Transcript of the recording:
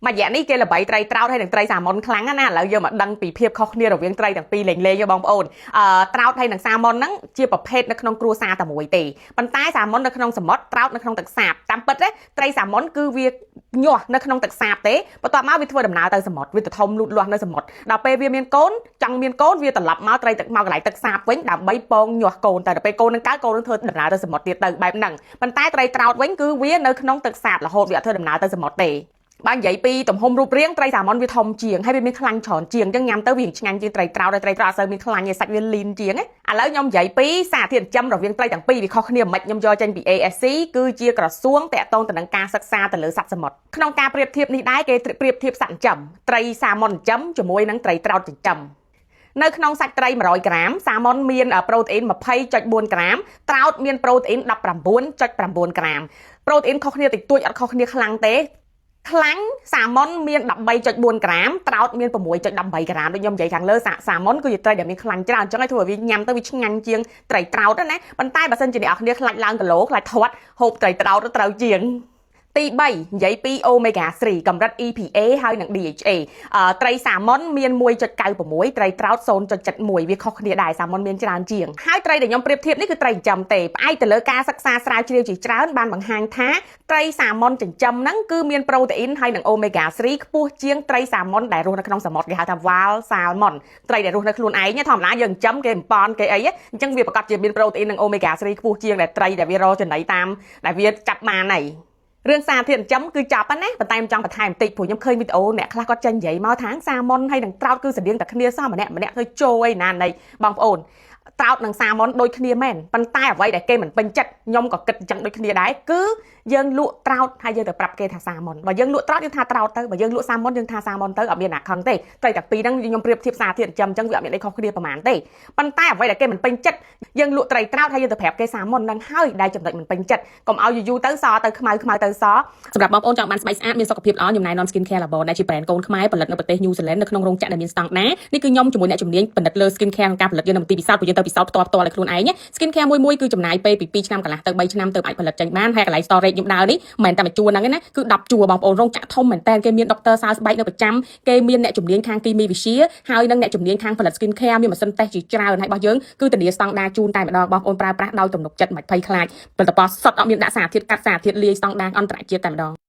mà dạng này kia là bảy trai trao hay đừng trai xà môn kháng á nè là giờ mà đăng bị phiệp khó nia rồi viên trai đằng pi lệnh lê cho bong ôn trao hay đằng xà môn nắng chia bậc phết nó không cua xa tầm mùi tì bàn tay xà môn nó không sầm mót trao nó không tật sạp tam bật đấy trai xà môn cứ việc nhọ nó không tật sạp thế và toàn máu vi thua đầm nào tao sầm mót vi tật thông lụt loạn nó sầm mót đào pe vi miên cốn chẳng miên cốn vi tật lập máu trai tật máu lại tật sạp với đào bay pong nhọ cồn tại đào pe côn nó cá côn nó thưa đầm nào tao sầm mót tiệt từ bài nằng bàn tay trai trao với cứ vi nó không tật sạp là hồn vi thưa đầm nào tao sầm mót tì ban dậy pi tụm hôm rụp riêng trai xà môn vi thông chiềng hay bên khăn tròn chiềng chẳng nhắm tới viên ngăn chiên trai trao sơ bên khăn như sạch viên lin chiềng ấy lỡ nhom dậy pi xả thiền châm rồi viên trai chẳng pi vì khó khăn mạch nhom do tranh bị ASC cứ chia cả xuống tẹt tôn từ nâng ca sắc xa từ lửa sạch sầm mọt không ca priệp thiệp ní đái cái priệp thiệp sẵn chậm trai xà môn chấm cho môi nắng trai trao chậm nơi không sạch trai 100 gram xà môn miên ở protein 20.4 gram trao miên protein 19.9 gram protein khó khăn thì tôi ở khó khăn khăn tế kháng xà món miên 13.4 gram trao miên 6.7 gram đối nhom vậy càng lơ xà món cứ trai để miên khăn cho cho ngay thôi vì nhằm tới vì ngăn chiên trai trao đó nè bàn tay bà xin chỉ để ở kia khăn lang cái lỗ lại thoát hộp trai trao đó trao chiênទី3និយាយពី omega 3កម្រិត EPA ហើយនិង DHA ត្រីសាម៉ុនមាន 1.96 ត្រីត្រោត 0.71 វាខុសគ្នាដែរសាម៉ុនមានច្រើនជាងហើយត្រីដែលខ្ញុំប្រៀបធៀបនេះគឺត្រីចិញ្ចឹមទេផ្អែកទៅលើការសិក្សាស្រាវជ្រាវជាច្រើនបានបង្ហាញថាត្រីសាម៉ុនចិញ្ចឹមហ្នឹងគឺមានប្រូតេអ៊ីនហើយនិង omega 3ខ្ពស់ជាងត្រីសាម៉ុនដែលរស់នៅក្នុងសមុទ្រគេហៅថា wild salmon ត្រីដែលរស់នៅខ្លួនឯងធម្មតាយើងចិញ្ចឹមគេបំពន់គេអីអញ្ចឹងវាប្រកាសជាមានប្រូតេអ៊ីននិង omega 3ខ្ពស់ជាងដែលត្រីដែលវារកចំណីតាមដែលវាចាប់បានហើយរឿងសារធាតុចិញ្ចឹមគឺចាប់ណាប៉ុន្តែខ្ញុំចង់បន្ថែមបន្តិចព្រោះខ្ញុំឃើញវីដេអូអ្នកខ្លះគាត់ចេញនិយាយមកថាសាម៉ុនហើយនឹងត្រោតគឺស្រដៀងតែគ្នាសោះម្នាក់ធ្វើចូលឯណានៃបងប្អូនត្រោតនិងសាម៉ុនដូចគ្នាមែនប៉ុន្តែអ្វីដែលគេមិនពេញចិត្តខ្ញុំក៏គិតអញ្ចឹងដូចគ្នាដែរគឺយើងលក់ត្រោតហើយយើងទៅប្រាប់គេថាសាម៉ុនបើយើងលក់ត្រោតយើងថាត្រោតទៅបើយើងលក់សាម៉ុនយើងថាសាម៉ុនទៅអត់មានអ្នកខឹងទេត្រីតែពីរហ្នឹងខ្ញុំប្រៀបធៀបសារធាតុចិញ្ចឹមអញ្ចឹងវាអត់មានអីខុសគ្នាប្រហែលទេប៉ុន្តែអ្វីដែលគេមិនពេញចិត្តយើងលក់ត្រីត្រោតហើយយើងទៅប្រាប់គេសាម៉ុនហ្នឹងហើយដែលចំណុចមិនពេញចិត្តកុំឲ្យយូរទៅសទៅខ្មៅទៅសសម្រាប់បងប្អូនចង់បានស្បែកស្អាតមានសុខភាពល្អខ្ញុំណែនាំ Skin Care Labo ដែលជា brand កូនខ្មែរផលិតនៅប្រទេស New Zealand នៅក្នុងរោងចក្រដែលមានស្តង់ដារនេះគឺខ្ញុំជាមួយអ្នកជំនាញផលិតលើ Skin Care ក្នុងការផលិតយើងនៅទីពិសោធន៍ព្រោះយើងទៅពិសោធន៍ផ្ទាល់ឲ្យខ្លួនឯង Skin Care មួយគឺចំណាយពេលពី2ឆ្នាំកន្លះទៅ3ឆ្នាំទៅអាចផលិតចេញបានហើយកន្លែង storage ខ្ញុំដើរនេះមិនតែមួយជួរហ្នឹងណាគឺ10ជួរបងប្អូនរោងចក្រធំមែនតើគេមានដុកទ័រសើស្បែកនៅប្រចាំគេមានអ្នកជំនាញខាងគីមីវិទ្យាហើយនិងអ្នកជំនាញខាងផលិត Skin Care មានម៉ាស៊ីនតេស្តជាច្រើនហើយរបស់យើងគឺធានាស្តង់ដារជូនតែម្ដងបងប្អូនប្រើប្រាស់ដោយទំនុកចិត្តមិនភ័យខ្លាចផលិតផលសុទ្ធអត់មានដាក់សារធាតុកាត់សារធាតុលាយស្តង់ដារអន្តរជាតិតែម្ដង